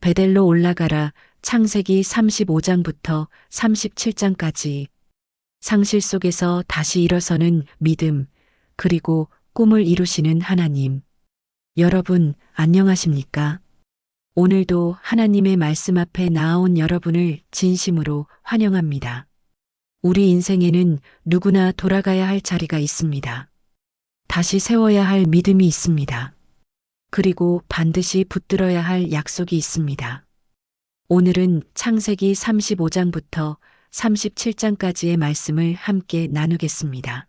베델로 올라가라. 창세기 35장부터 37장까지. 상실 속에서 다시 일어서는 믿음, 그리고 꿈을 이루시는 하나님. 여러분, 안녕하십니까? 오늘도 하나님의 말씀 앞에 나아온 여러분을 진심으로 환영합니다. 우리 인생에는 누구나 돌아가야 할 자리가 있습니다. 다시 세워야 할 믿음이 있습니다. 그리고 반드시 붙들어야 할 약속이 있습니다. 오늘은 창세기 35장부터 37장까지의 말씀을 함께 나누겠습니다.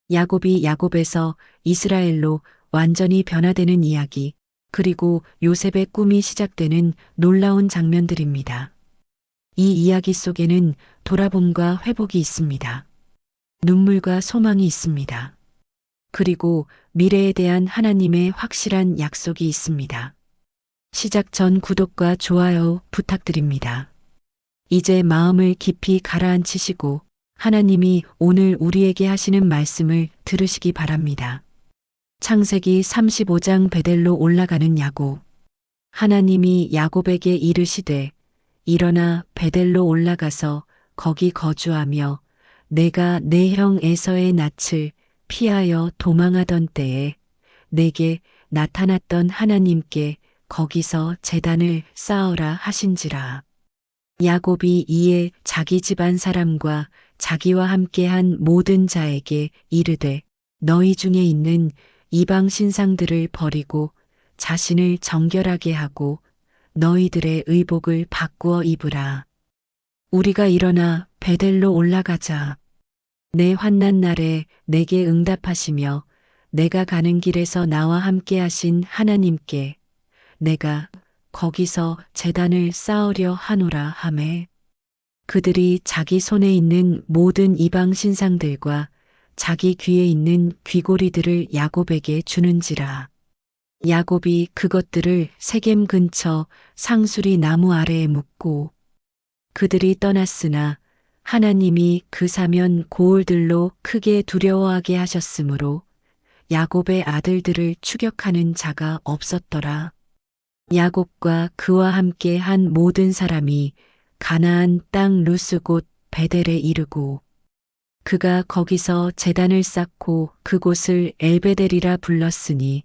야곱이 야곱에서 이스라엘로 완전히 변화되는 이야기, 그리고 요셉의 꿈이 시작되는 놀라운 장면들입니다. 이 이야기 속에는 돌아봄과 회복이 있습니다. 눈물과 소망이 있습니다. 그리고 미래에 대한 하나님의 확실한 약속이 있습니다. 시작 전 구독과 좋아요 부탁드립니다. 이제 마음을 깊이 가라앉히시고 하나님이 오늘 우리에게 하시는 말씀을 들으시기 바랍니다. 창세기 35장 베델로 올라가는 야곱. 하나님이 야곱에게 이르시되 일어나 베델로 올라가서 거기 거주하며 내가 내 형 에서의 낯을 피하여 도망하던 때에 내게 나타났던 하나님께 거기서 제단을 쌓으라 하신지라. 야곱이 이에 자기 집안 사람과 자기와 함께한 모든 자에게 이르되 너희 중에 있는 이방 신상들을 버리고 자신을 정결하게 하고 너희들의 의복을 바꾸어 입으라. 우리가 일어나 베델로 올라가자. 내 환난 날에 내게 응답하시며 내가 가는 길에서 나와 함께 하신 하나님께 내가 거기서 제단을 쌓으려 하노라 하매 그들이 자기 손에 있는 모든 이방 신상들과 자기 귀에 있는 귀고리들을 야곱에게 주는지라. 야곱이 그것들을 세겜 근처 상수리 나무 아래에 묻고 그들이 떠났으나 하나님이 그 사면 고울들로 크게 두려워하게 하셨으므로 야곱의 아들들을 추격하는 자가 없었더라. 야곱과 그와 함께 한 모든 사람이 가나안 땅 루스 곧 베델에 이르고 그가 거기서 제단을 쌓고 그곳을 엘베델이라 불렀으니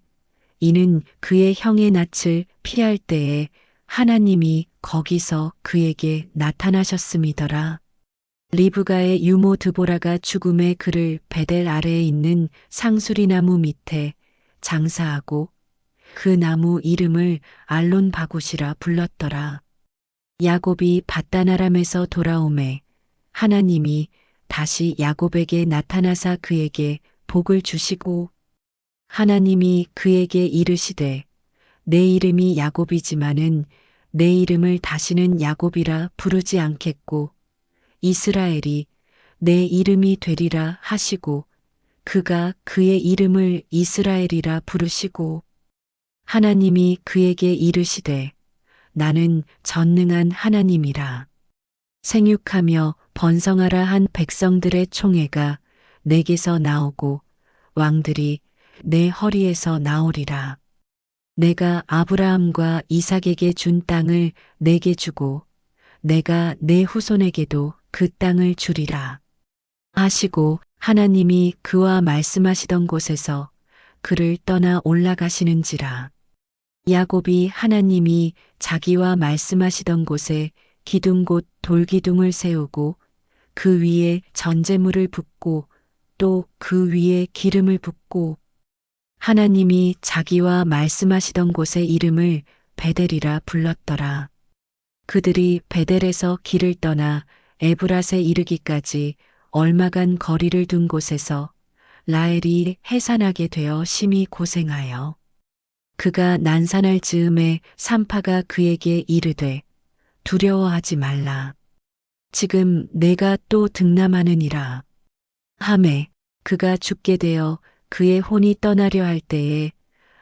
이는 그의 형의 낯을 피할 때에 하나님이 거기서 그에게 나타나셨음이더라. 리브가의 유모 드보라가 죽음에 그를 베델 아래에 있는 상수리나무 밑에 장사하고 그 나무 이름을 알론 바굿이라 불렀더라. 야곱이 밧단 아람에서 돌아오매 하나님이 다시 야곱에게 나타나사 그에게 복을 주시고 하나님이 그에게 이르시되 내 이름이 야곱이지만은 내 이름을 다시는 야곱이라 부르지 않겠고 이스라엘이 내 이름이 되리라 하시고 그가 그의 이름을 이스라엘이라 부르시고 하나님이 그에게 이르시되 나는 전능한 하나님이라. 생육하며 번성하라 한 백성들의 총회가 내게서 나오고 왕들이 내 허리에서 나오리라. 내가 아브라함과 이삭에게 준 땅을 내게 주고 내가 내 후손에게도 그 땅을 주리라. 하시고 하나님이 그와 말씀하시던 곳에서 그를 떠나 올라가시는지라. 야곱이 하나님이 자기와 말씀하시던 곳에 기둥 곧 돌기둥을 세우고 그 위에 전제물을 붓고 또 그 위에 기름을 붓고 하나님이 자기와 말씀하시던 곳의 이름을 베델이라 불렀더라. 그들이 베델에서 길을 떠나 에브랏에 이르기까지 얼마간 거리를 둔 곳에서 라헬이 해산하게 되어 심히 고생하여 그가 난산할 즈음에 산파가 그에게 이르되 두려워하지 말라. 지금 내가 또 등남하느니라. 하매 그가 죽게 되어 그의 혼이 떠나려 할 때에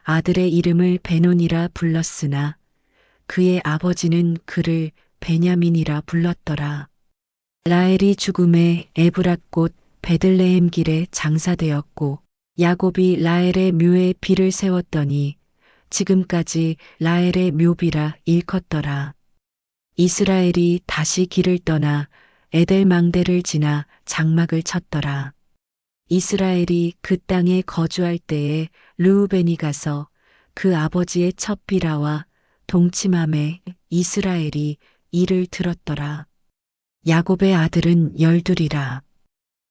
아들의 이름을 베논이라 불렀으나 그의 아버지는 그를 베냐민이라 불렀더라. 라헬이 죽음에 에브랏 곧 베들레헴 길에 장사되었고 야곱이 라헬의 묘에 비를 세웠더니 지금까지 라헬의 묘비라 일컫더라. 이스라엘이 다시 길을 떠나 에델망대를 지나 장막을 쳤더라. 이스라엘이 그 땅에 거주할 때에 르우벤이 가서 그 아버지의 첫 비라와 동침함에 이스라엘이 이를 들었더라. 야곱의 아들은 12이라.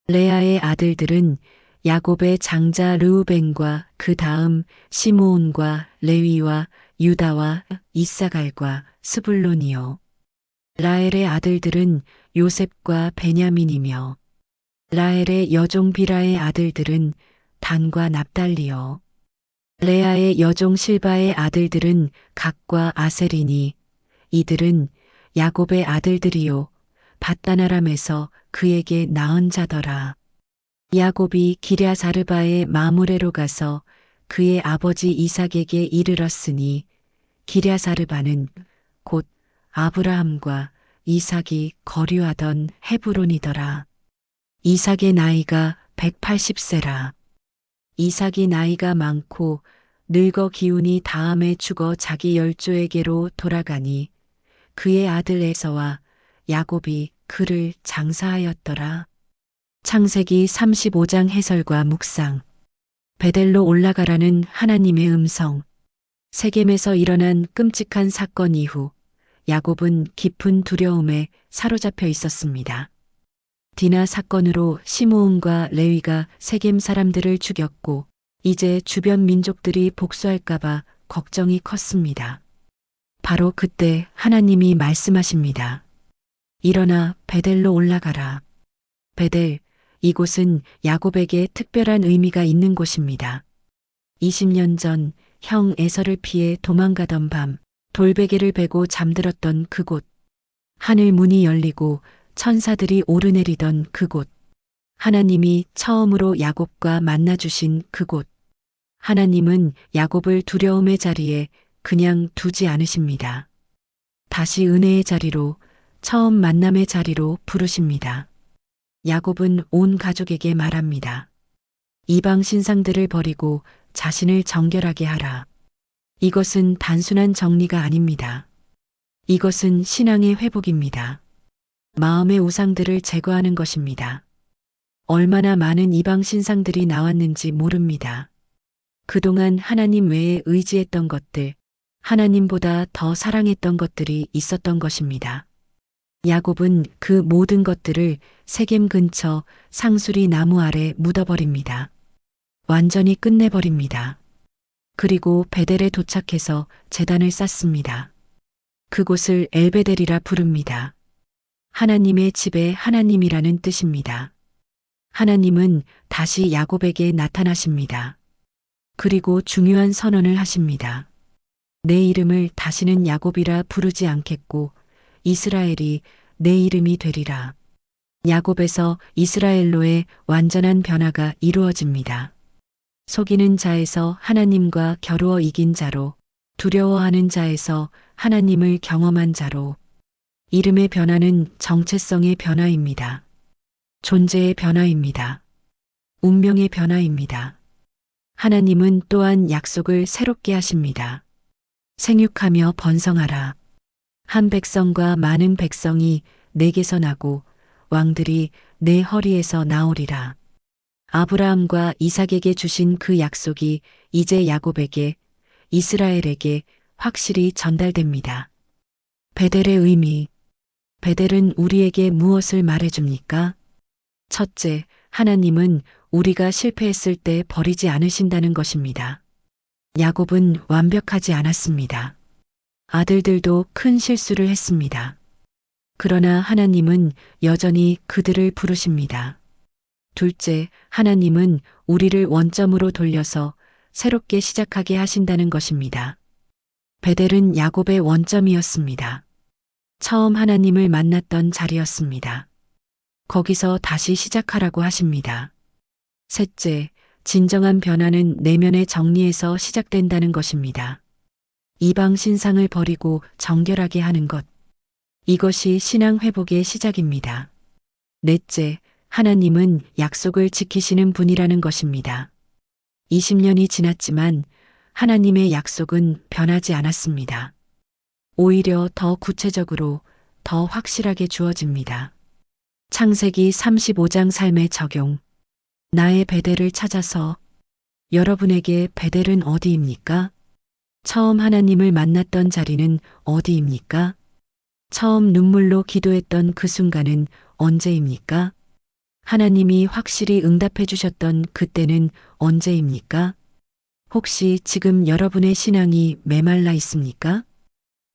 레아의 아들들은 야곱의 장자 르우벤과 그 다음 시므온과 레위와 유다와 이사갈과 스불론이요. 라헬의 아들들은 요셉과 베냐민이며 라헬의 여종 비라의 아들들은 단과 납달리요. 레아의 여종 실바의 아들들은 각과 아셀이니 이들은 야곱의 아들들이요 밧단아람에서 그에게 낳은 자더라. 야곱이 기랴사르바의 마므레로 가서 그의 아버지 이삭에게 이르렀으니 기랴사르바는 곧 아브라함과 이삭이 거류하던 헤브론이더라. 이삭의 나이가 180세라. 이삭이 나이가 많고 늙어 기운이 다함에 죽어 자기 열조에게로 돌아가니 그의 아들 에서와 야곱이 그를 장사하였더라. 창세기 35장 해설과 묵상. 베델로 올라가라는 하나님의 음성. 세겜에서 일어난 끔찍한 사건 이후 야곱은 깊은 두려움에 사로잡혀 있었습니다. 디나 사건으로 시므온과 레위가 세겜 사람들을 죽였고 이제 주변 민족들이 복수할까봐 걱정이 컸습니다. 바로 그때 하나님이 말씀하십니다. 일어나 베델로 올라가라. 베델, 이곳은 야곱에게 특별한 의미가 있는 곳입니다. 20년 전 형 에서를 피해 도망가던 밤 돌베개를 베고 잠들었던 그곳. 하늘 문이 열리고 천사들이 오르내리던 그곳. 하나님이 처음으로 야곱과 만나주신 그곳. 하나님은 야곱을 두려움의 자리에 그냥 두지 않으십니다. 다시 은혜의 자리로, 처음 만남의 자리로 부르십니다. 야곱은 온 가족에게 말합니다. 이방 신상들을 버리고 자신을 정결하게 하라. 이것은 단순한 정리가 아닙니다. 이것은 신앙의 회복입니다. 마음의 우상들을 제거하는 것입니다. 얼마나 많은 이방 신상들이 나왔는지 모릅니다. 그동안 하나님 외에 의지했던 것들, 하나님보다 더 사랑했던 것들이 있었던 것입니다. 야곱은 그 모든 것들을 세겜 근처 상수리 나무 아래 묻어버립니다. 완전히 끝내버립니다. 그리고 베델에 도착해서 제단을 쌓습니다. 그곳을 엘베델이라 부릅니다. 하나님의 집의 하나님이라는 뜻입니다. 하나님은 다시 야곱에게 나타나십니다. 그리고 중요한 선언을 하십니다. 내 이름을 다시는 야곱이라 부르지 않겠고 이스라엘이 내 이름이 되리라. 야곱에서 이스라엘로의 완전한 변화가 이루어집니다. 속이는 자에서 하나님과 겨루어 이긴 자로, 두려워하는 자에서 하나님을 경험한 자로. 이름의 변화는 정체성의 변화입니다. 존재의 변화입니다. 운명의 변화입니다. 하나님은 또한 약속을 새롭게 하십니다. 생육하며 번성하라. 한 백성과 많은 백성이 내게서 나고 왕들이 내 허리에서 나오리라. 아브라함과 이삭에게 주신 그 약속이 이제 야곱에게, 이스라엘에게 확실히 전달됩니다. 베델의 의미. 베델은 우리에게 무엇을 말해줍니까? 첫째, 하나님은 우리가 실패했을 때 버리지 않으신다는 것입니다. 야곱은 완벽하지 않았습니다. 아들들도 큰 실수를 했습니다. 그러나 하나님은 여전히 그들을 부르십니다. 둘째, 하나님은 우리를 원점으로 돌려서 새롭게 시작하게 하신다는 것입니다. 베델은 야곱의 원점이었습니다. 처음 하나님을 만났던 자리였습니다. 거기서 다시 시작하라고 하십니다. 셋째, 진정한 변화는 내면의 정리에서 시작된다는 것입니다. 이방 신상을 버리고 정결하게 하는 것. 이것이 신앙 회복의 시작입니다. 넷째, 하나님은 약속을 지키시는 분이라는 것입니다. 20년이 지났지만 하나님의 약속은 변하지 않았습니다. 오히려 더 구체적으로, 더 확실하게 주어집니다. 창세기 35장 삶의 적용. 나의 베델을 찾아서. 여러분에게 베델은 어디입니까? 처음 하나님을 만났던 자리는 어디입니까? 처음 눈물로 기도했던 그 순간은 언제입니까? 하나님이 확실히 응답해 주셨던 그때는 언제입니까? 혹시 지금 여러분의 신앙이 메말라 있습니까?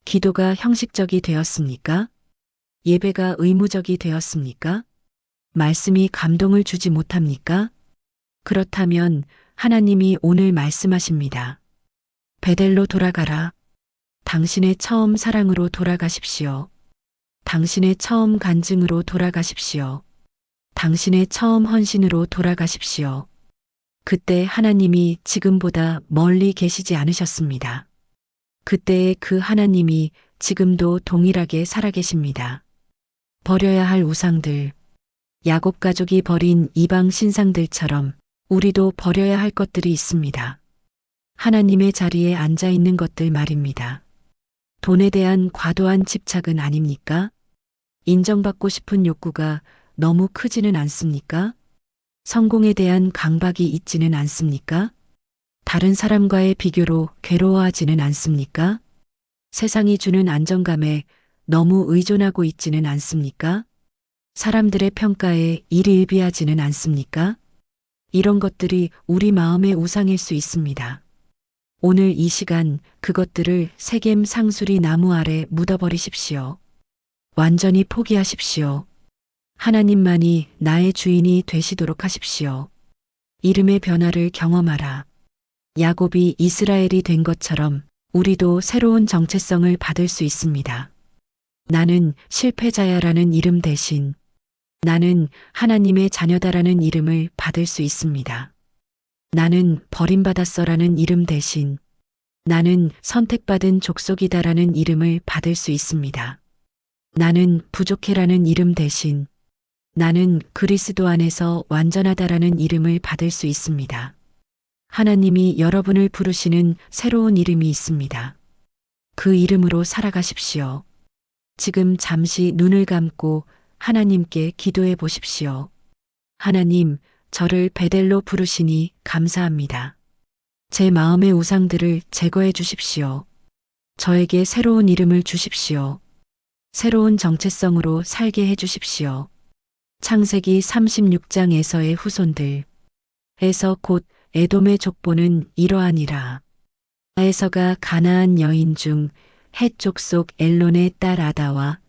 기도가 형식적이 되었습니까? 예배가 의무적이 되었습니까? 말씀이 감동을 주지 못합니까? 그렇다면 하나님이 오늘 말씀하십니다. 베델로 돌아가라. 당신의 처음 사랑으로 돌아가십시오. 당신의 처음 간증으로 돌아가십시오. 당신의 처음 헌신으로 돌아가십시오. 그때 하나님이 지금보다 멀리 계시지 않으셨습니다. 그때의 그 하나님이 지금도 동일하게 살아계십니다. 버려야 할 우상들, 야곱 가족이 버린 이방 신상들처럼 우리도 버려야 할 것들이 있습니다. 하나님의 자리에 앉아 있는 것들 말입니다. 돈에 대한 과도한 집착은 아닙니까? 인정받고 싶은 욕구가 너무 크지는 않습니까? 성공에 대한 강박이 있지는 않습니까? 다른 사람과의 비교로 괴로워하지는 않습니까? 세상이 주는 안정감에 너무 의존하고 있지는 않습니까? 사람들의 평가에 일일비하지는 않습니까? 이런 것들이 우리 마음의 우상일 수 있습니다. 오늘 이 시간 그것들을 세겜 상수리 나무 아래 묻어버리십시오. 완전히 포기하십시오. 하나님만이 나의 주인이 되시도록 하십시오. 이름의 변화를 경험하라. 야곱이 이스라엘이 된 것처럼 우리도 새로운 정체성을 받을 수 있습니다. 나는 실패자야라는 이름 대신 나는 하나님의 자녀다라는 이름을 받을 수 있습니다. 나는 버림받았어라는 이름 대신 나는 선택받은 족속이다라는 이름을 받을 수 있습니다. 나는 부족해라는 이름 대신 나는 그리스도 안에서 완전하다라는 이름을 받을 수 있습니다. 하나님이 여러분을 부르시는 새로운 이름이 있습니다. 그 이름으로 살아가십시오. 지금 잠시 눈을 감고 하나님께 기도해 보십시오. 하나님, 저를 베델로 부르시니 감사합니다. 제 마음의 우상들을 제거해 주십시오. 저에게 새로운 이름을 주십시오. 새로운 정체성으로 살게 해 주십시오. 창세기 36장에서의 후손들. 에서 곧 에돔의 족보는 이러하니라. 에서가 가나안 여인 중 헷 족속 엘론의 딸 아다와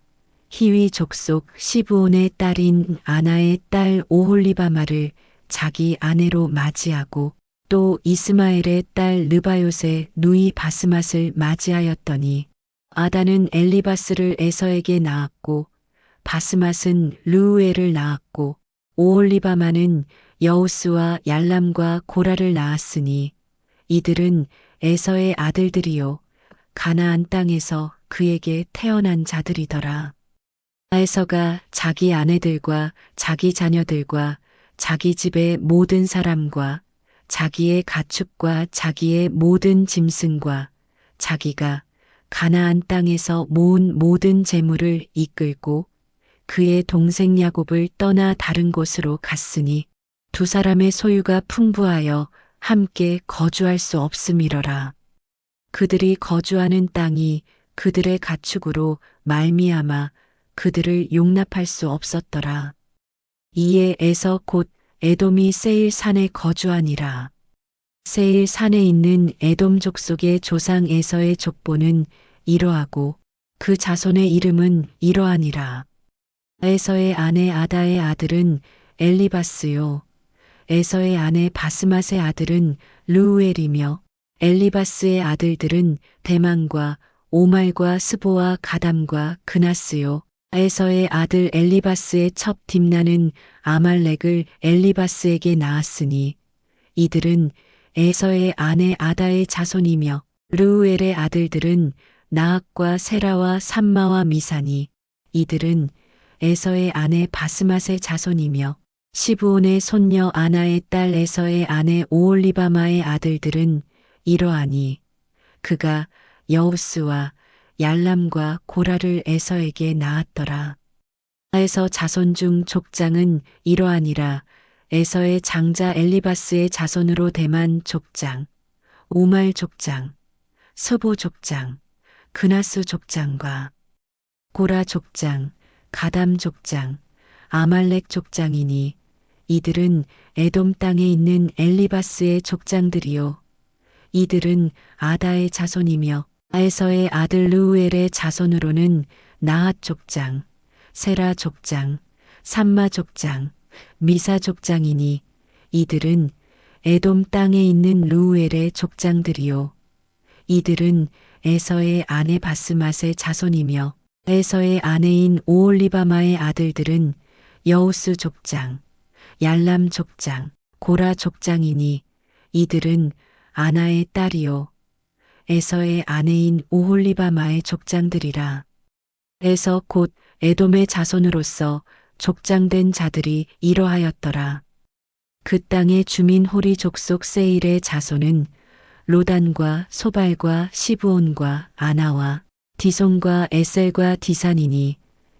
히위 족속 시브온의 딸인 아나의 딸 오홀리바마를 자기 아내로 맞이하고 또 이스마엘의 딸 르바요세 누이 바스맛을 맞이하였더니 아다는 엘리바스를 에서에게 낳았고 바스맛은 르우엘을 낳았고 오홀리바마는 여우스와 얄람과 고라를 낳았으니 이들은 에서의 아들들이요 가나안 땅에서 그에게 태어난 자들이더라. 에서가 자기 아내들과 자기 자녀들과 자기 집의 모든 사람과 자기의 가축과 자기의 모든 짐승과 자기가 가나안 땅에서 모은 모든 재물을 이끌고 그의 동생 야곱을 떠나 다른 곳으로 갔으니 두 사람의 소유가 풍부하여 함께 거주할 수 없음이러라. 그들이 거주하는 땅이 그들의 가축으로 말미암아 그들을 용납할 수 없었더라. 이에 에서 곧 에돔이 세일 산에 거주하니라. 세일 산에 있는 에돔 족속의 조상 에서의 족보는 이러하고 그 자손의 이름은 이러하니라. 에서의 아내 아다의 아들은 엘리바스요. 에서의 아내 바스맛의 아들은 르우엘이며 엘리바스의 아들들은 대만과 오말과 스보와 가담과 그나스요. 에서의 아들 엘리바스의 첩 딥나는 아말렉을 엘리바스에게 낳았으니 이들은 에서의 아내 아다의 자손이며 르우엘의 아들들은 나악과 세라와 삼마와 미사니 이들은 에서의 아내 바스맛의 자손이며 시브온의 손녀 아나의 딸 에서의 아내 오올리바마의 아들들은 이러하니 그가 여우스와 얄람과 고라를 에서에게 낳았더라. 에서 자손 중 족장은 이러하니라. 에서의 장자 엘리바스의 자손으로 대만 족장, 오말 족장, 스보 족장, 그나스 족장과 고라 족장, 가담 족장, 아말렉 족장이니 이들은 에돔 땅에 있는 엘리바스의 족장들이요. 이들은 아다의 자손이며 에서의 아들 르우엘의 자손으로는 나핫 족장, 세라 족장, 삼마 족장, 미사 족장이니 이들은 에돔 땅에 있는 르우엘의 족장들이요. 이들은 에서의 아내 바스맛의 자손이며 에서의 아내인 오홀리바마의 아들들은 여우스 족장, 얄람 족장, 고라 족장이니 이들은 아나의 딸이요. 에서의 아내인 오홀리바마의 족장들이라. 에서 곧 에돔의 자손으로서 족장된 자들이 이러하였더라. 그 땅의 주민 호리 족속 세일의 자손은 로단과 소발과 시브온과 아나와 디손과 에셀과 디산이니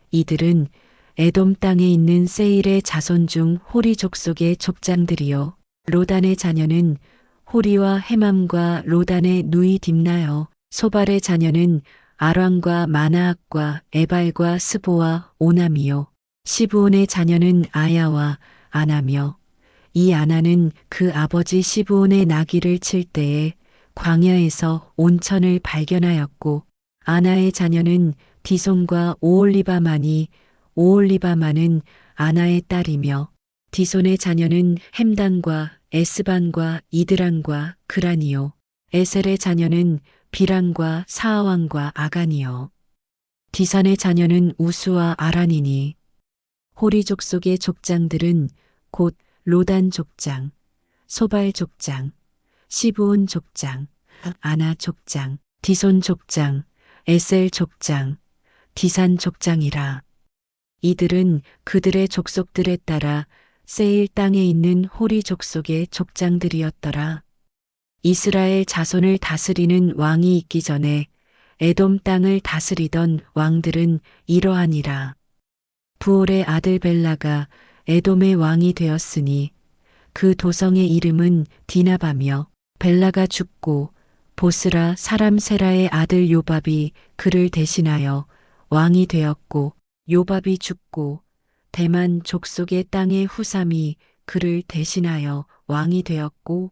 이들은 에돔 땅에 있는 세일의 자손 중 호리 족속의 족장들이요. 로단의 자녀는 호리와 헤맘과 로단의 누이 딥나여, 소발의 자녀는 아랑과 마나악과 에발과 스보와 오남이요. 시브온의 자녀는 아야와 아나며 이 아나는 그 아버지 시브온의 나귀를 칠 때에 광야에서 온천을 발견하였고 아나의 자녀는 디손과 오홀리바마니 오홀리바마는 아나의 딸이며 디손의 자녀는 햄단과 에스반과 이드란과 그란이요. 에셀의 자녀는 비란과 사아왕과 아간이요. 디산의 자녀는 우수와 아란이니 호리 족속의 족장들은 곧 로단 족장, 소발 족장, 시브온 족장, 아나 족장, 디손 족장, 에셀 족장, 디산 족장이라. 이들은 그들의 족속들에 따라 세일 땅에 있는 호리 족속의 족장들이었더라. 이스라엘 자손을 다스리는 왕이 있기 전에 에돔 땅을 다스리던 왕들은 이러하니라. 부올의 아들 벨라가 에돔의 왕이 되었으니 그 도성의 이름은 디나바며 벨라가 죽고 보스라 사람 세라의 아들 요밥이 그를 대신하여 왕이 되었고 요밥이 죽고 대만 족속의 땅의 후삼이 그를 대신하여 왕이 되었고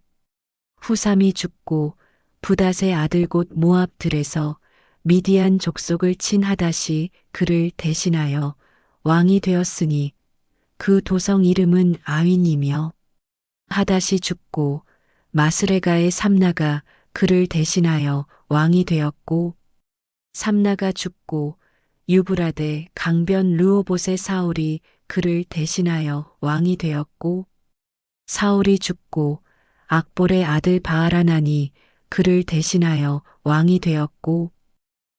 후삼이 죽고 부닷의 아들 곧 모압들에서 미디안 족속을 친 하닷이 그를 대신하여 왕이 되었으니 그 도성 이름은 아윈이며 하닷이 죽고 마스레가의 삼나가 그를 대신하여 왕이 되었고 삼나가 죽고 유브라데 강변 르호봇의 사울이 그를 대신하여 왕이 되었고 사울이 죽고 악볼의 아들 바알하난이 그를 대신하여 왕이 되었고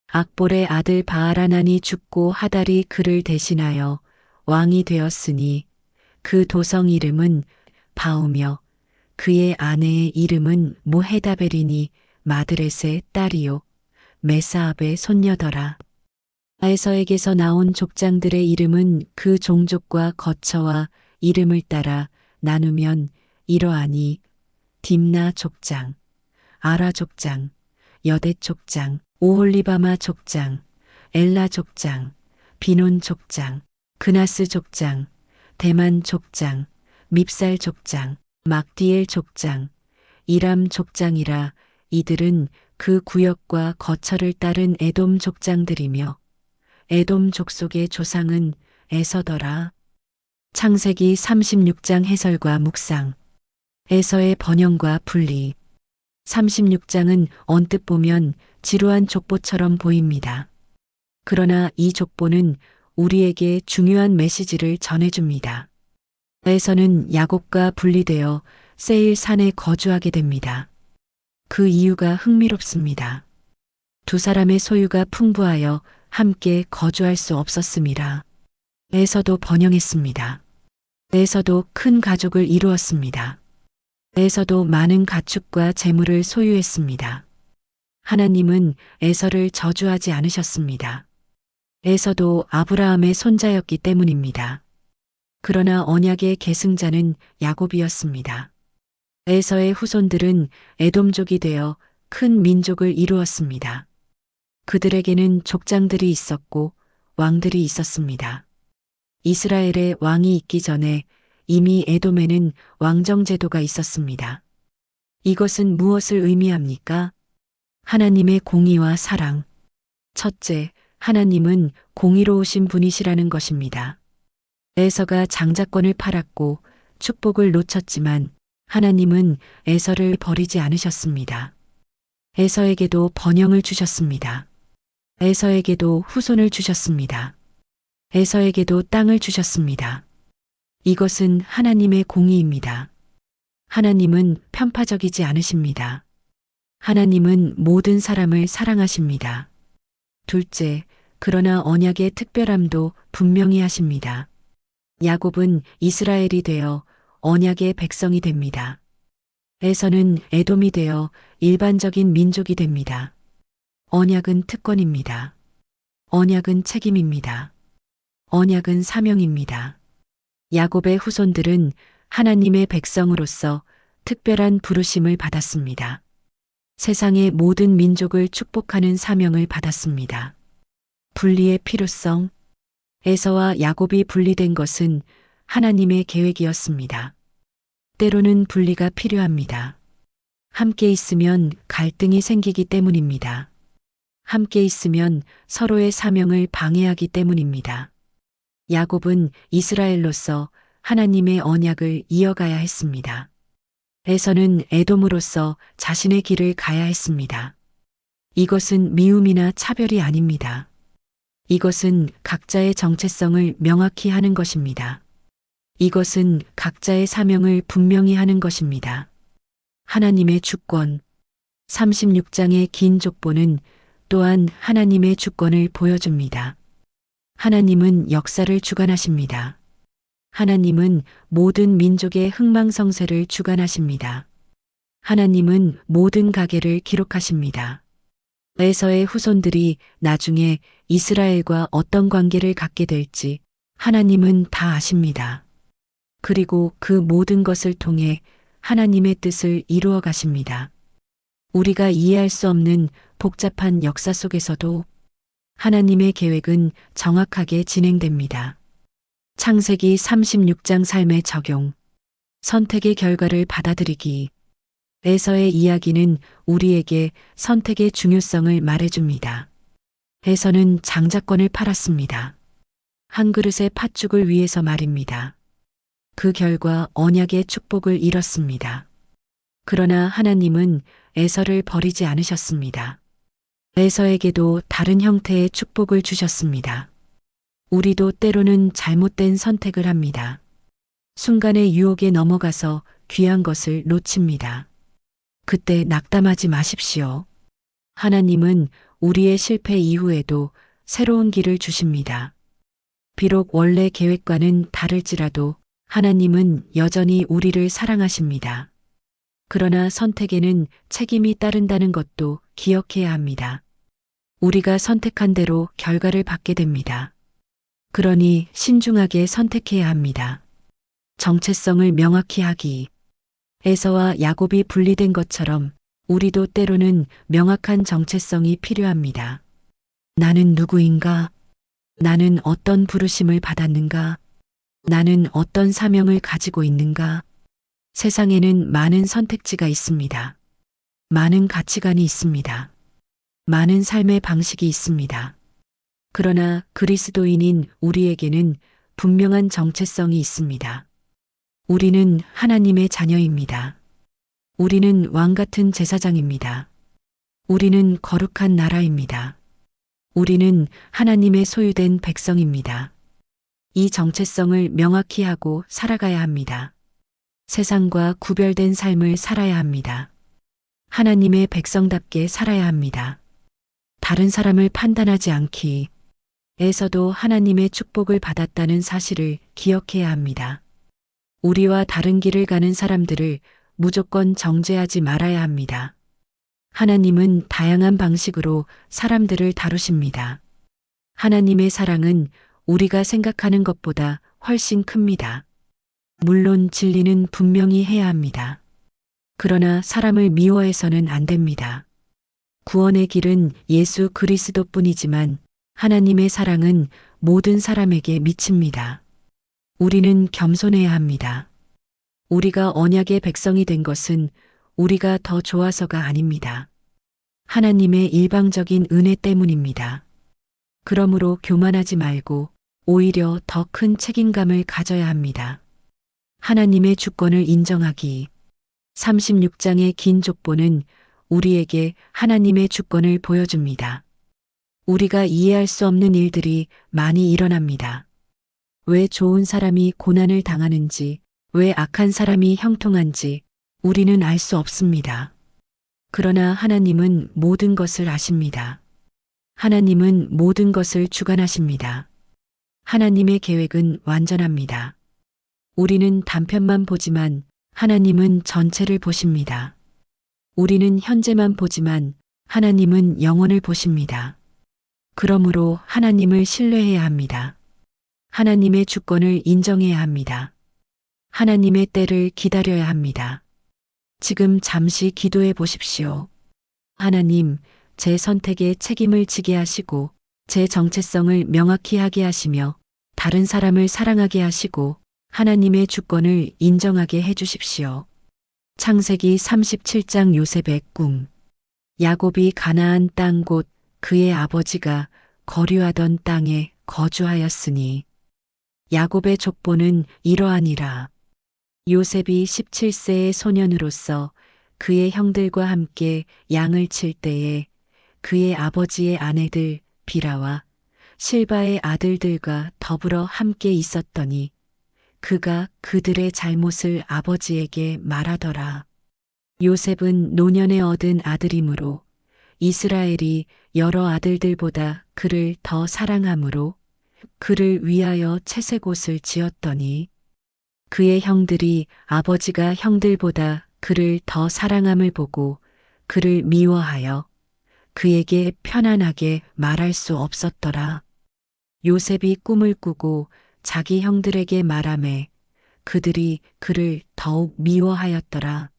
악볼의 아들 바알하난이 죽고 하달이 그를 대신하여 왕이 되었으니 그 도성 이름은 바우며 그의 아내의 이름은 모헤다벨이니 마드렛의 딸이요 메사압의 손녀더라. 에서에게서 나온 족장들의 이름은 그 종족과 거처와 이름을 따라 나누면 이러하니 딥나 족장, 아라 족장, 여대 족장, 오홀리바마 족장, 엘라 족장, 비논 족장, 그나스 족장, 대만 족장, 밉살 족장, 막디엘 족장, 이람 족장이라. 이들은 그 구역과 거처를 따른 에돔 족장들이며 에돔 족속의 조상은 에서더라. 창세기 36장 해설과 묵상. 에서의 번영과 분리. 36장은 언뜻 보면 지루한 족보처럼 보입니다. 그러나 이 족보는 우리에게 중요한 메시지를 전해줍니다. 에서는 야곱과 분리되어 세일 산에 거주하게 됩니다. 그 이유가 흥미롭습니다. 두 사람의 소유가 풍부하여 함께 거주할 수 없었습니다. 에서도 번영했습니다. 에서도 큰 가족을 이루었습니다. 에서도 많은 가축과 재물을 소유했습니다. 하나님은 에서를 저주하지 않으셨습니다. 에서도 아브라함의 손자였기 때문입니다. 그러나 언약의 계승자는 야곱이었습니다. 에서의 후손들은 에돔족이 되어 큰 민족을 이루었습니다. 그들에게는 족장들이 있었고 왕들이 있었습니다. 이스라엘의 왕이 있기 전에 이미 에돔에는 왕정제도가 있었습니다. 이것은 무엇을 의미합니까? 하나님의 공의와 사랑. 첫째, 하나님은 공의로우신 분이시라는 것입니다. 에서가 장자권을 팔았고 축복을 놓쳤지만 하나님은 에서를 버리지 않으셨습니다. 에서에게도 번영을 주셨습니다. 에서에게도 후손을 주셨습니다. 에서에게도 땅을 주셨습니다. 이것은 하나님의 공의입니다. 하나님은 편파적이지 않으십니다. 하나님은 모든 사람을 사랑하십니다. 둘째, 그러나 언약의 특별함도 분명히 하십니다. 야곱은 이스라엘이 되어 언약의 백성이 됩니다. 에서는 에돔이 되어 일반적인 민족이 됩니다. 언약은 특권입니다. 언약은 책임입니다. 언약은 사명입니다. 야곱의 후손들은 하나님의 백성으로서 특별한 부르심을 받았습니다. 세상의 모든 민족을 축복하는 사명을 받았습니다. 분리의 필요성. 에서와 야곱이 분리된 것은 하나님의 계획이었습니다. 때로는 분리가 필요합니다. 함께 있으면 갈등이 생기기 때문입니다. 함께 있으면 서로의 사명을 방해하기 때문입니다. 야곱은 이스라엘로서 하나님의 언약을 이어가야 했습니다. 에서는 에돔으로서 자신의 길을 가야 했습니다. 이것은 미움이나 차별이 아닙니다. 이것은 각자의 정체성을 명확히 하는 것입니다. 이것은 각자의 사명을 분명히 하는 것입니다. 하나님의 주권. 36장의 긴 족보는 또한 하나님의 주권을 보여줍니다. 하나님은 역사를 주관하십니다. 하나님은 모든 민족의 흥망성쇠를 주관하십니다. 하나님은 모든 가계를 기록하십니다. 에서의 후손들이 나중에 이스라엘과 어떤 관계를 갖게 될지 하나님은 다 아십니다. 그리고 그 모든 것을 통해 하나님의 뜻을 이루어 가십니다. 우리가 이해할 수 없는 복잡한 역사 속에서도 하나님의 계획은 정확하게 진행됩니다. 창세기 36장 삶의 적용. 선택의 결과를 받아들이기. 에서의 이야기는 우리에게 선택의 중요성을 말해줍니다. 에서는 장자권을 팔았습니다. 한 그릇의 팥죽을 위해서 말입니다. 그 결과 언약의 축복을 잃었습니다. 그러나 하나님은 에서를 버리지 않으셨습니다. 에서에게도 다른 형태의 축복을 주셨습니다. 우리도 때로는 잘못된 선택을 합니다. 순간의 유혹에 넘어가서 귀한 것을 놓칩니다. 그때 낙담하지 마십시오. 하나님은 우리의 실패 이후에도 새로운 길을 주십니다. 비록 원래 계획과는 다를지라도 하나님은 여전히 우리를 사랑하십니다. 그러나 선택에는 책임이 따른다는 것도 기억해야 합니다. 우리가 선택한 대로 결과를 받게 됩니다. 그러니 신중하게 선택해야 합니다. 정체성을 명확히 하기. 에서와 야곱이 분리된 것처럼 우리도 때로는 명확한 정체성이 필요합니다. 나는 누구인가? 나는 어떤 부르심을 받았는가? 나는 어떤 사명을 가지고 있는가? 세상에는 많은 선택지가 있습니다. 많은 가치관이 있습니다. 많은 삶의 방식이 있습니다. 그러나 그리스도인인 우리에게는 분명한 정체성이 있습니다. 우리는 하나님의 자녀입니다. 우리는 왕 같은 제사장입니다. 우리는 거룩한 나라입니다. 우리는 하나님의 소유된 백성입니다. 이 정체성을 명확히 하고 살아가야 합니다. 세상과 구별된 삶을 살아야 합니다. 하나님의 백성답게 살아야 합니다. 다른 사람을 판단하지 않기. 에서도 하나님의 축복을 받았다는 사실을 기억해야 합니다. 우리와 다른 길을 가는 사람들을 무조건 정죄하지 말아야 합니다. 하나님은 다양한 방식으로 사람들을 다루십니다. 하나님의 사랑은 우리가 생각하는 것보다 훨씬 큽니다. 물론 진리는 분명히 해야 합니다. 그러나 사람을 미워해서는 안 됩니다. 구원의 길은 예수 그리스도뿐이지만 하나님의 사랑은 모든 사람에게 미칩니다. 우리는 겸손해야 합니다. 우리가 언약의 백성이 된 것은 우리가 더 좋아서가 아닙니다. 하나님의 일방적인 은혜 때문입니다. 그러므로 교만하지 말고 오히려 더 큰 책임감을 가져야 합니다. 하나님의 주권을 인정하기. 36장의 긴 족보는 우리에게 하나님의 주권을 보여줍니다. 우리가 이해할 수 없는 일들이 많이 일어납니다. 왜 좋은 사람이 고난을 당하는지, 왜 악한 사람이 형통한지 우리는 알 수 없습니다. 그러나 하나님은 모든 것을 아십니다. 하나님은 모든 것을 주관하십니다. 하나님의 계획은 완전합니다. 우리는 단편만 보지만 하나님은 전체를 보십니다. 우리는 현재만 보지만 하나님은 영원을 보십니다. 그러므로 하나님을 신뢰해야 합니다. 하나님의 주권을 인정해야 합니다. 하나님의 때를 기다려야 합니다. 지금 잠시 기도해 보십시오. 하나님, 제 선택에 책임을 지게 하시고 제 정체성을 명확히 하게 하시며 다른 사람을 사랑하게 하시고 하나님의 주권을 인정하게 해 주십시오. 창세기 37장 요셉의 꿈. 야곱이 가나안 땅 곧 그의 아버지가 거류하던 땅에 거주하였으니 야곱의 족보는 이러하니라. 요셉이 17세의 소년으로서 그의 형들과 함께 양을 칠 때에 그의 아버지의 아내들 비라와 실바의 아들들과 더불어 함께 있었더니 그가 그들의 잘못을 아버지에게 말하더라. 요셉은 노년에 얻은 아들이므로 이스라엘이 여러 아들들보다 그를 더 사랑하므로 그를 위하여 채색옷을 지었더니 그의 형들이 아버지가 형들보다 그를 더 사랑함을 보고 그를 미워하여 그에게 편안하게 말할 수 없었더라. 요셉이 꿈을 꾸고 자기 형들에게 말하매 그들이 그를 더욱 미워하였더라.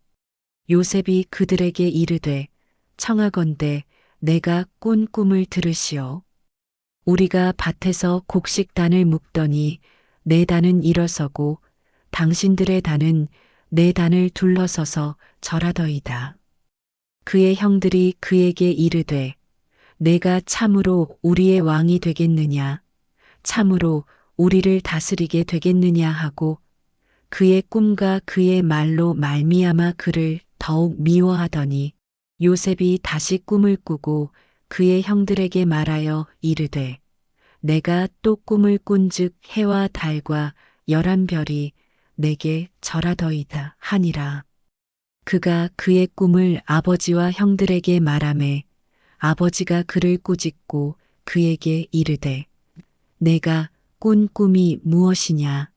요셉이 그들에게 이르되 청하건대 내가 꾼 꿈을 들으시오. 우리가 밭에서 곡식단을 묶더니 내 단은 일어서고 당신들의 단은 내 단을 둘러서서 절하더이다. 그의 형들이 그에게 이르되 내가 참으로 우리의 왕이 되겠느냐 참으로 우리를 다스리게 되겠느냐 하고 그의 꿈과 그의 말로 말미암아 그를 더욱 미워하더니 요셉이 다시 꿈을 꾸고 그의 형들에게 말하여 이르되 내가 또 꿈을 꾼즉 해와 달과 11별이 내게 절하더이다 하니라. 그가 그의 꿈을 아버지와 형들에게 말하매 아버지가 그를 꾸짖고 그에게 이르되 내가 꾼 꿈이 무엇이냐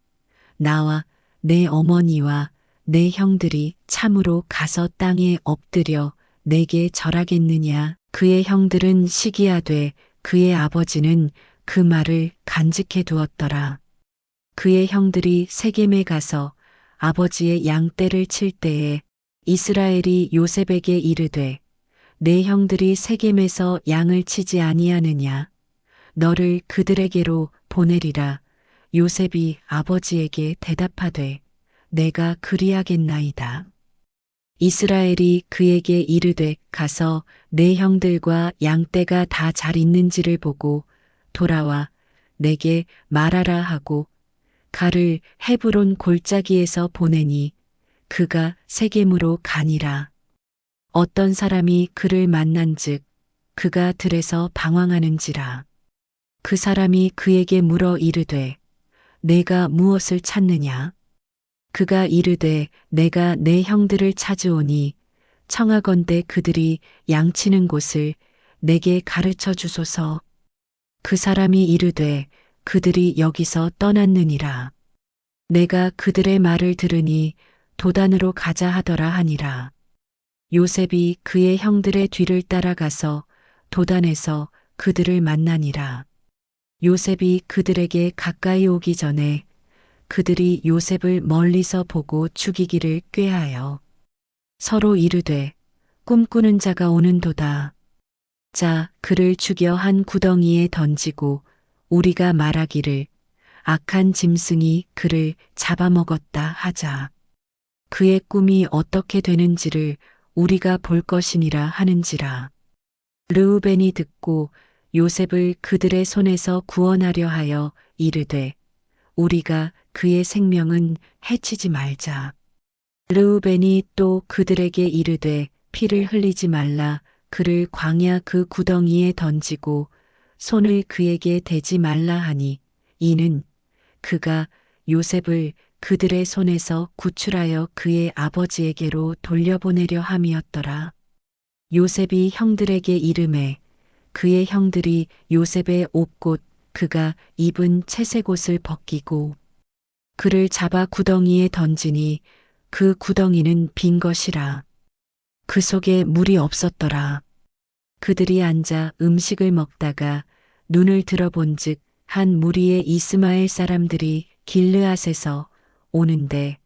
나와 내 어머니와 내 형들이 참으로 가서 땅에 엎드려 내게 절하겠느냐. 그의 형들은 시기하되 그의 아버지는 그 말을 간직해 두었더라. 그의 형들이 세겜에 가서 아버지의 양떼를 칠 때에 이스라엘이 요셉에게 이르되 내 형들이 세겜에서 양을 치지 아니하느냐 너를 그들에게로 보내리라. 요셉이 아버지에게 대답하되 내가 그리하겠나이다. 이스라엘이 그에게 이르되 가서 내 형들과 양떼가 다 잘 있는지를 보고 돌아와 내게 말하라 하고 가를 헤브론 골짜기에서 보내니 그가 세겜으로 가니라. 어떤 사람이 그를 만난즉 그가 들에서 방황하는지라. 그 사람이 그에게 물어 이르되 내가 무엇을 찾느냐? 그가 이르되 내가 내 형들을 찾으오니 청하건대 그들이 양치는 곳을 내게 가르쳐 주소서. 그 사람이 이르되 그들이 여기서 떠났느니라. 내가 그들의 말을 들으니 도단으로 가자 하더라 하니라. 요셉이 그의 형들의 뒤를 따라가서 도단에서 그들을 만나니라. 요셉이 그들에게 가까이 오기 전에 그들이 요셉을 멀리서 보고 죽이기를 꾀하여 서로 이르되 꿈꾸는 자가 오는도다. 자, 그를 죽여 한 구덩이에 던지고 우리가 말하기를 악한 짐승이 그를 잡아먹었다 하자. 그의 꿈이 어떻게 되는지를 우리가 볼 것이니라 하는지라. 르우벤이 듣고 요셉을 그들의 손에서 구원하려 하여 이르되 우리가 그의 생명은 해치지 말자. 르우벤이 또 그들에게 이르되 피를 흘리지 말라. 그를 광야 그 구덩이에 던지고 손을 그에게 대지 말라 하니 이는 그가 요셉을 그들의 손에서 구출하여 그의 아버지에게로 돌려보내려 함이었더라. 요셉이 형들에게 이르매 그의 형들이 요셉의 옷곧 그가 입은 채색 옷을 벗기고 그를 잡아 구덩이에 던지니 그 구덩이는 빈 것이라. 그 속에 물이 없었더라. 그들이 앉아 음식을 먹다가 눈을 들어본즉 한 무리의 이스마엘 사람들이 길르앗에서 오는데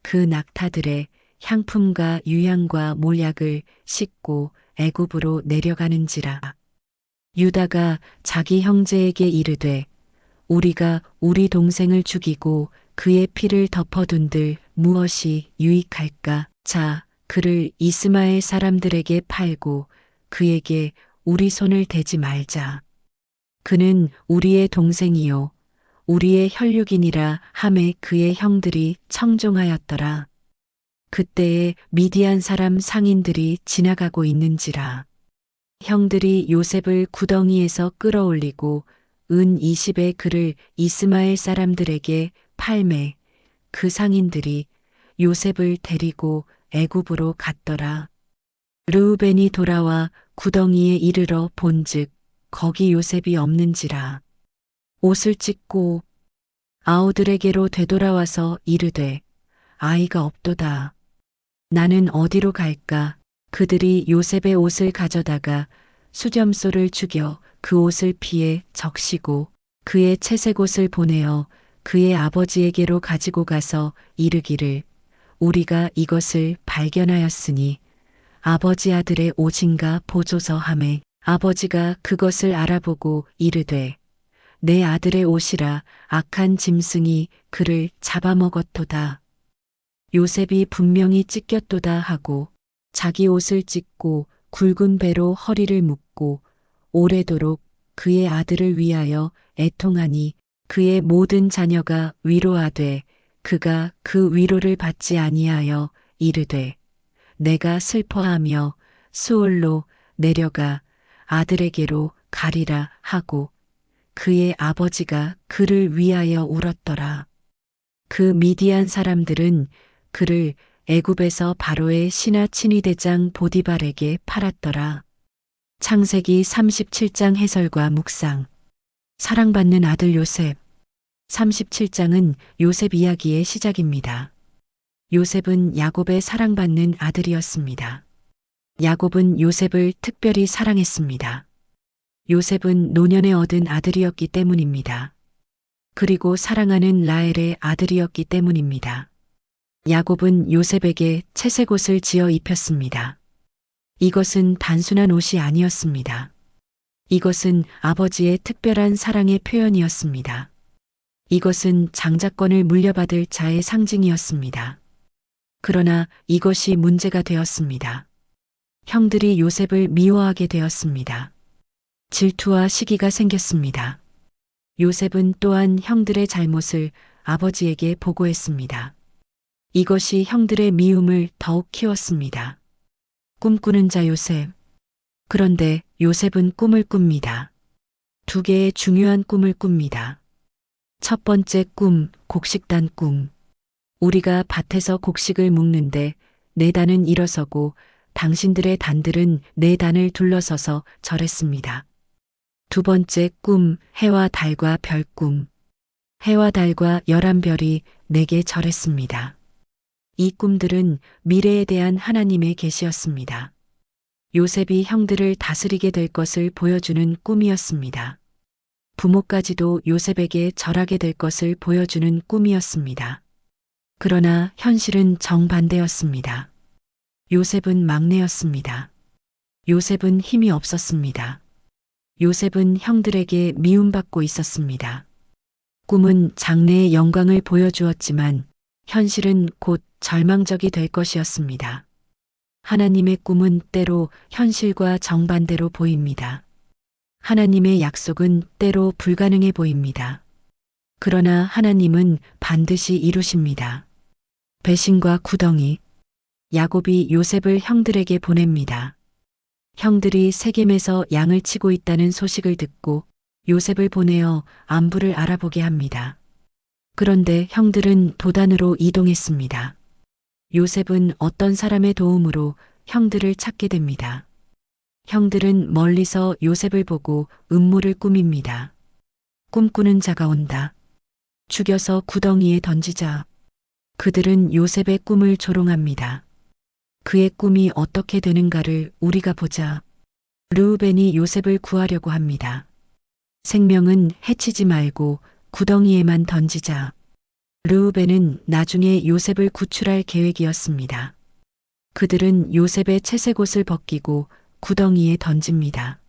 그 낙타들의 향품과 유향과 몰약을 싣고 애굽으로 내려가는지라. 유다가 자기 형제에게 이르되 우리가 우리 동생을 죽이고 그의 피를 덮어둔들 무엇이 유익할까? 자, 그를 이스마엘 사람들에게 팔고 그에게 우리 손을 대지 말자. 그는 우리의 동생이요 우리의 혈육이니라 하매 그의 형들이 청종하였더라. 그때에 미디안 사람 상인들이 지나가고 있는지라. 형들이 요셉을 구덩이에서 끌어올리고 은 20의 그를 이스마엘 사람들에게 팔매 그 상인들이 요셉을 데리고 애굽으로 갔더라. 르우벤이 돌아와 구덩이에 이르러 본즉 거기 요셉이 없는지라. 옷을 찢고 아우들에게로 되돌아와서 이르되 아이가 없도다. 나는 어디로 갈까? 그들이 요셉의 옷을 가져다가 수점소를 죽여 그 옷을 피해 적시고 그의 채색 옷을 보내어 그의 아버지에게로 가지고 가서 이르기를 우리가 이것을 발견하였으니 아버지 아들의 옷인가 보소서 하매 아버지가 그것을 알아보고 이르되 내 아들의 옷이라 악한 짐승이 그를 잡아먹었도다. 요셉이 분명히 찢겼도다 하고 자기 옷을 찢고 굵은 배로 허리를 묶고 오래도록 그의 아들을 위하여 애통하니 그의 모든 자녀가 위로하되 그가 그 위로를 받지 아니하여 이르되 내가 슬퍼하며 수올로 내려가 아들에게로 가리라 하고 그의 아버지가 그를 위하여 울었더라. 그 미디안 사람들은 그를 애굽에서 바로의 신하 친위대장 보디발에게 팔았더라. 창세기 37장 해설과 묵상. 사랑받는 아들 요셉. 37장은 요셉 이야기의 시작입니다. 요셉은 야곱의 사랑받는 아들이었습니다. 야곱은 요셉을 특별히 사랑했습니다. 요셉은 노년에 얻은 아들이었기 때문입니다. 그리고 사랑하는 라헬의 아들이었기 때문입니다. 야곱은 요셉에게 채색 옷을 지어 입혔습니다. 이것은 단순한 옷이 아니었습니다. 이것은 아버지의 특별한 사랑의 표현이었습니다. 이것은 장자권을 물려받을 자의 상징이었습니다. 그러나 이것이 문제가 되었습니다. 형들이 요셉을 미워하게 되었습니다. 질투와 시기가 생겼습니다. 요셉은 또한 형들의 잘못을 아버지에게 보고했습니다. 이것이 형들의 미움을 더욱 키웠습니다. 꿈꾸는 자 요셉. 그런데 요셉은 꿈을 꿉니다. 두 개의 중요한 꿈을 꿉니다. 첫 번째 꿈, 곡식단 꿈. 우리가 밭에서 곡식을 묵는데 네 단은 일어서고 당신들의 단들은 네 단을 둘러서서 절했습니다. 두 번째 꿈, 해와 달과 별 꿈. 해와 달과 11별이 내게 절했습니다. 이 꿈들은 미래에 대한 하나님의 계시였습니다. 요셉이 형들을 다스리게 될 것을 보여주는 꿈이었습니다. 부모까지도 요셉에게 절하게 될 것을 보여주는 꿈이었습니다. 그러나 현실은 정반대였습니다. 요셉은 막내였습니다. 요셉은 힘이 없었습니다. 요셉은 형들에게 미움받고 있었습니다. 꿈은 장래의 영광을 보여주었지만 현실은 곧 절망적이 될 것이었습니다. 하나님의 꿈은 때로 현실과 정반대로 보입니다. 하나님의 약속은 때로 불가능해 보입니다. 그러나 하나님은 반드시 이루십니다. 배신과 구덩이. 야곱이 요셉을 형들에게 보냅니다. 형들이 세겜에서 양을 치고 있다는 소식을 듣고 요셉을 보내어 안부를 알아보게 합니다. 그런데 형들은 도단으로 이동했습니다. 요셉은 어떤 사람의 도움으로 형들을 찾게 됩니다. 형들은 멀리서 요셉을 보고 음모를 꾸밉니다. 꿈꾸는 자가 온다. 죽여서 구덩이에 던지자. 그들은 요셉의 꿈을 조롱합니다. 그의 꿈이 어떻게 되는가를 우리가 보자. 르우벤이 요셉을 구하려고 합니다. 생명은 해치지 말고 구덩이에만 던지자. 르우벤은 나중에 요셉을 구출할 계획이었습니다. 그들은 요셉의 채색옷을 벗기고 구덩이에 던집니다.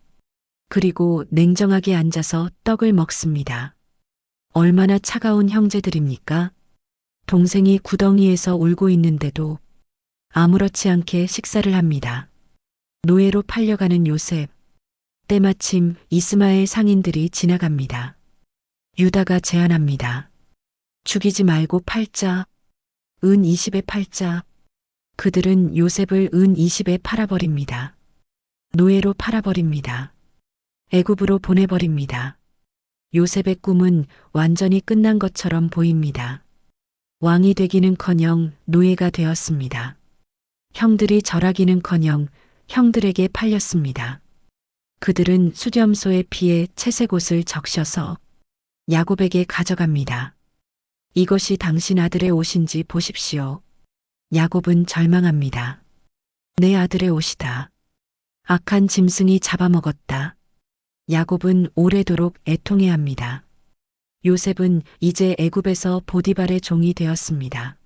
그리고 냉정하게 앉아서 떡을 먹습니다. 얼마나 차가운 형제들입니까? 동생이 구덩이에서 울고 있는데도 아무렇지 않게 식사를 합니다. 노예로 팔려가는 요셉. 때마침 이스마엘 상인들이 지나갑니다. 유다가 제안합니다. 죽이지 말고 팔자. 은 20에 팔자. 그들은 요셉을 은 20에 팔아버립니다. 노예로 팔아버립니다. 애굽으로 보내버립니다. 요셉의 꿈은 완전히 끝난 것처럼 보입니다. 왕이 되기는커녕 노예가 되었습니다. 형들이 절하기는커녕 형들에게 팔렸습니다. 그들은 수렴소에 피해 채색옷을 적셔서 야곱에게 가져갑니다. 이것이 당신 아들의 옷인지 보십시오. 야곱은 절망합니다. 내 아들의 옷이다. 악한 짐승이 잡아먹었다. 야곱은 오래도록 애통해합니다. 요셉은 이제 애굽에서 보디발의 종이 되었습니다.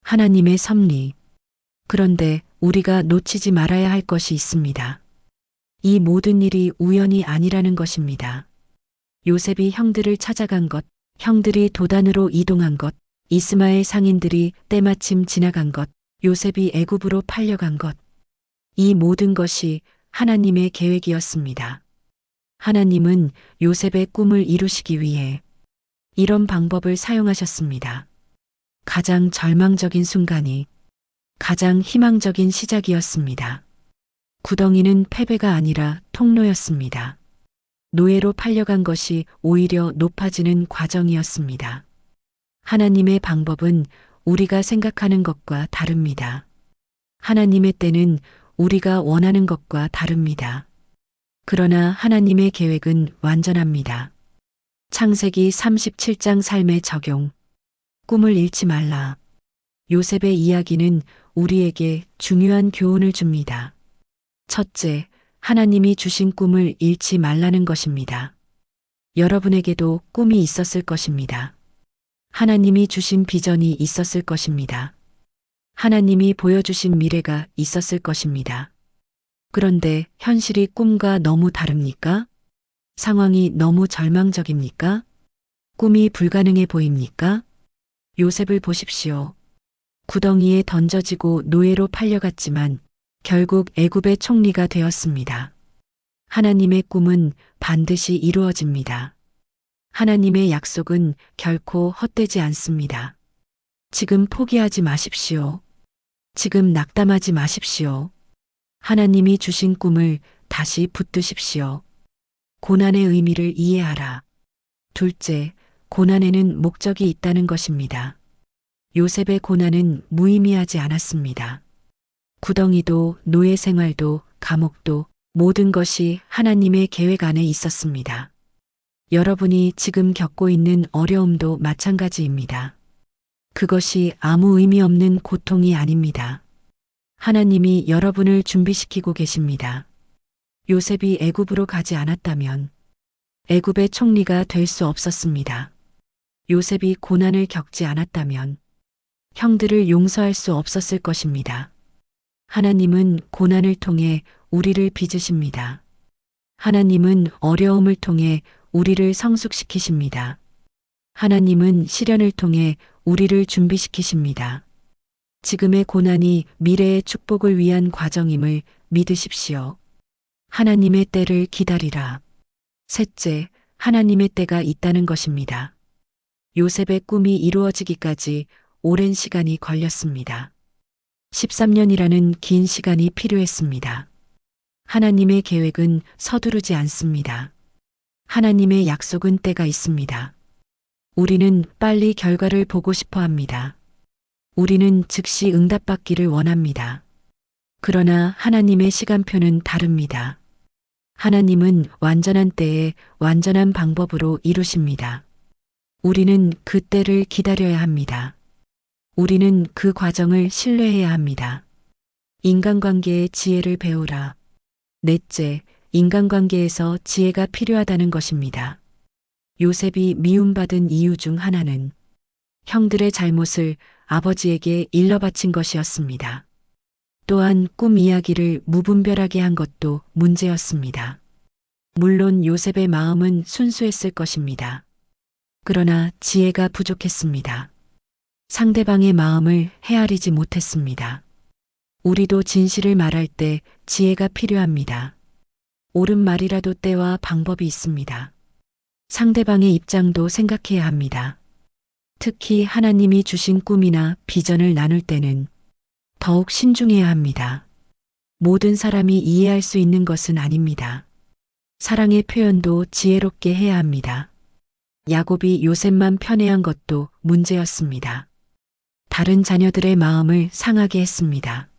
하나님의 섭리. 그런데 우리가 놓치지 말아야 할 것이 있습니다. 이 모든 일이 우연이 아니라는 것입니다. 요셉이 형들을 찾아간 것, 형들이 도단으로 이동한 것, 이스마엘 상인들이 때마침 지나간 것, 요셉이 애굽으로 팔려간 것. 이 모든 것이 하나님의 계획이었습니다. 하나님은 요셉의 꿈을 이루시기 위해 이런 방법을 사용하셨습니다. 가장 절망적인 순간이 가장 희망적인 시작이었습니다. 구덩이는 패배가 아니라 통로였습니다. 노예로 팔려간 것이 오히려 높아지는 과정이었습니다. 하나님의 방법은 우리가 생각하는 것과 다릅니다. 하나님의 때는 우리가 원하는 것과 다릅니다. 그러나 하나님의 계획은 완전합니다. 창세기 37장 삶의 적용. 꿈을 잃지 말라. 요셉의 이야기는 우리에게 중요한 교훈을 줍니다. 첫째, 하나님이 주신 꿈을 잃지 말라는 것입니다. 여러분에게도 꿈이 있었을 것입니다. 하나님이 주신 비전이 있었을 것입니다. 하나님이 보여주신 미래가 있었을 것입니다. 그런데 현실이 꿈과 너무 다릅니까? 상황이 너무 절망적입니까? 꿈이 불가능해 보입니까? 요셉을 보십시오. 구덩이에 던져지고 노예로 팔려갔지만 결국 애굽의 총리가 되었습니다. 하나님의 꿈은 반드시 이루어집니다. 하나님의 약속은 결코 헛되지 않습니다. 지금 포기하지 마십시오. 지금 낙담하지 마십시오. 하나님이 주신 꿈을 다시 붙드십시오. 고난의 의미를 이해하라. 둘째, 고난에는 목적이 있다는 것입니다. 요셉의 고난은 무의미하지 않았습니다. 구덩이도 노예 생활도 감옥도 모든 것이 하나님의 계획 안에 있었습니다. 여러분이 지금 겪고 있는 어려움도 마찬가지입니다. 그것이 아무 의미 없는 고통이 아닙니다. 하나님이 여러분을 준비시키고 계십니다. 요셉이 애굽으로 가지 않았다면 애굽의 총리가 될 수 없었습니다. 요셉이 고난을 겪지 않았다면 형들을 용서할 수 없었을 것입니다. 하나님은 고난을 통해 우리를 빚으십니다. 하나님은 어려움을 통해 우리를 성숙시키십니다. 하나님은 시련을 통해 우리를 준비시키십니다. 지금의 고난이 미래의 축복을 위한 과정임을 믿으십시오. 하나님의 때를 기다리라. 셋째, 하나님의 때가 있다는 것입니다. 요셉의 꿈이 이루어지기까지 오랜 시간이 걸렸습니다. 13년이라는 긴 시간이 필요했습니다. 하나님의 계획은 서두르지 않습니다. 하나님의 약속은 때가 있습니다. 우리는 빨리 결과를 보고 싶어 합니다. 우리는 즉시 응답받기를 원합니다. 그러나 하나님의 시간표는 다릅니다. 하나님은 완전한 때에 완전한 방법으로 이루십니다. 우리는 그 때를 기다려야 합니다. 우리는 그 과정을 신뢰해야 합니다. 인간관계의 지혜를 배우라. 넷째, 인간관계에서 지혜가 필요하다는 것입니다. 요셉이 미움받은 이유 중 하나는 형들의 잘못을 아버지에게 일러바친 것이었습니다. 또한 꿈 이야기를 무분별하게 한 것도 문제였습니다. 물론 요셉의 마음은 순수했을 것입니다. 그러나 지혜가 부족했습니다. 상대방의 마음을 헤아리지 못했습니다. 우리도 진실을 말할 때 지혜가 필요합니다. 옳은 말이라도 때와 방법이 있습니다. 상대방의 입장도 생각해야 합니다. 특히 하나님이 주신 꿈이나 비전을 나눌 때는 더욱 신중해야 합니다. 모든 사람이 이해할 수 있는 것은 아닙니다. 사랑의 표현도 지혜롭게 해야 합니다. 야곱이 요셉만 편애한 것도 문제였습니다. 다른 자녀들의 마음을 상하게 했습니다.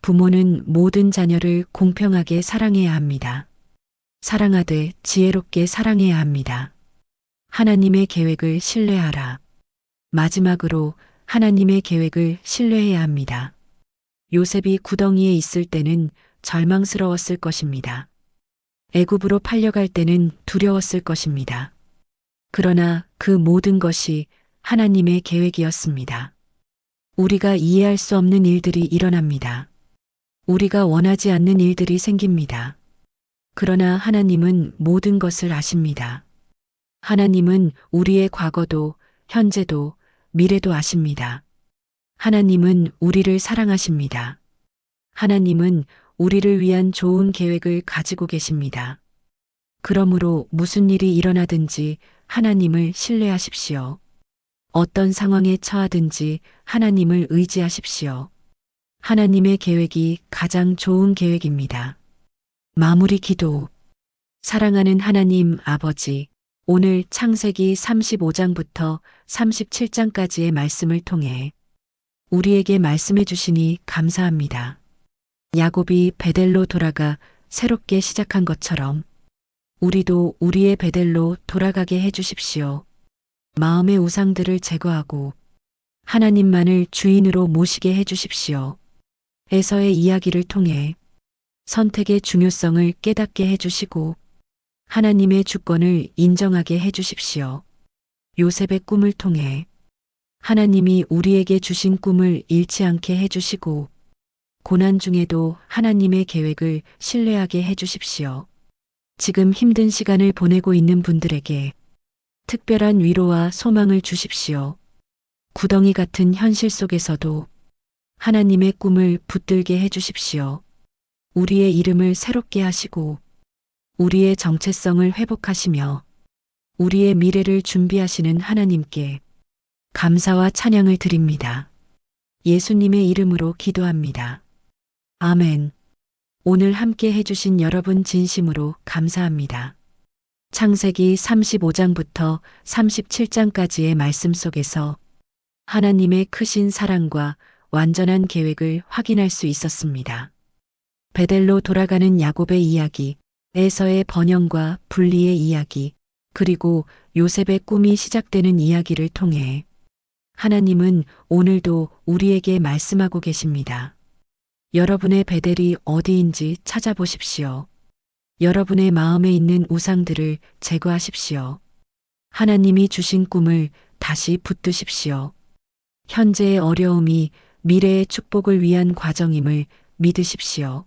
부모는 모든 자녀를 공평하게 사랑해야 합니다. 사랑하되 지혜롭게 사랑해야 합니다. 하나님의 계획을 신뢰하라. 마지막으로 하나님의 계획을 신뢰해야 합니다. 요셉이 구덩이에 있을 때는 절망스러웠을 것입니다. 애굽으로 팔려갈 때는 두려웠을 것입니다. 그러나 그 모든 것이 하나님의 계획이었습니다. 우리가 이해할 수 없는 일들이 일어납니다. 우리가 원하지 않는 일들이 생깁니다. 그러나 하나님은 모든 것을 아십니다. 하나님은 우리의 과거도 현재도 미래도 아십니다. 하나님은 우리를 사랑하십니다. 하나님은 우리를 위한 좋은 계획을 가지고 계십니다. 그러므로 무슨 일이 일어나든지 하나님을 신뢰하십시오. 어떤 상황에 처하든지 하나님을 의지하십시오. 하나님의 계획이 가장 좋은 계획입니다. 마무리 기도. 사랑하는 하나님 아버지, 오늘 창세기 35장부터 37장까지의 말씀을 통해 우리에게 말씀해 주시니 감사합니다. 야곱이 베델로 돌아가 새롭게 시작한 것처럼 우리도 우리의 베델로 돌아가게 해 주십시오. 마음의 우상들을 제거하고 하나님만을 주인으로 모시게 해 주십시오. 에서의 이야기를 통해 선택의 중요성을 깨닫게 해 주시고 하나님의 주권을 인정하게 해 주십시오. 요셉의 꿈을 통해 하나님이 우리에게 주신 꿈을 잃지 않게 해 주시고 고난 중에도 하나님의 계획을 신뢰하게 해 주십시오. 지금 힘든 시간을 보내고 있는 분들에게 특별한 위로와 소망을 주십시오. 구덩이 같은 현실 속에서도 하나님의 꿈을 붙들게 해 주십시오. 우리의 이름을 새롭게 하시고 우리의 정체성을 회복하시며 우리의 미래를 준비하시는 하나님께 감사와 찬양을 드립니다. 예수님의 이름으로 기도합니다. 아멘. 오늘 함께 해주신 여러분 진심으로 감사합니다. 창세기 35장부터 37장까지의 말씀 속에서 하나님의 크신 사랑과 완전한 계획을 확인할 수 있었습니다. 베델로 돌아가는 야곱의 이야기, 에서의 번영과 분리의 이야기, 그리고 요셉의 꿈이 시작되는 이야기를 통해 하나님은 오늘도 우리에게 말씀하고 계십니다. 여러분의 베델이 어디인지 찾아보십시오. 여러분의 마음에 있는 우상들을 제거하십시오. 하나님이 주신 꿈을 다시 붙드십시오. 현재의 어려움이 미래의 축복을 위한 과정임을 믿으십시오.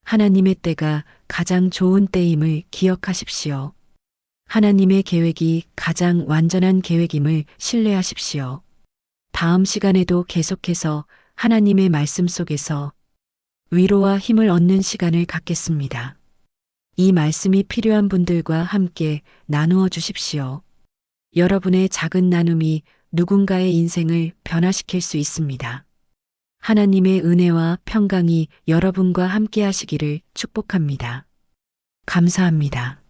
하나님의 때가 가장 좋은 때임을 기억하십시오. 하나님의 계획이 가장 완전한 계획임을 신뢰하십시오. 다음 시간에도 계속해서 하나님의 말씀 속에서 위로와 힘을 얻는 시간을 갖겠습니다. 이 말씀이 필요한 분들과 함께 나누어 주십시오. 여러분의 작은 나눔이 누군가의 인생을 변화시킬 수 있습니다. 하나님의 은혜와 평강이 여러분과 함께 하시기를 축복합니다. 감사합니다.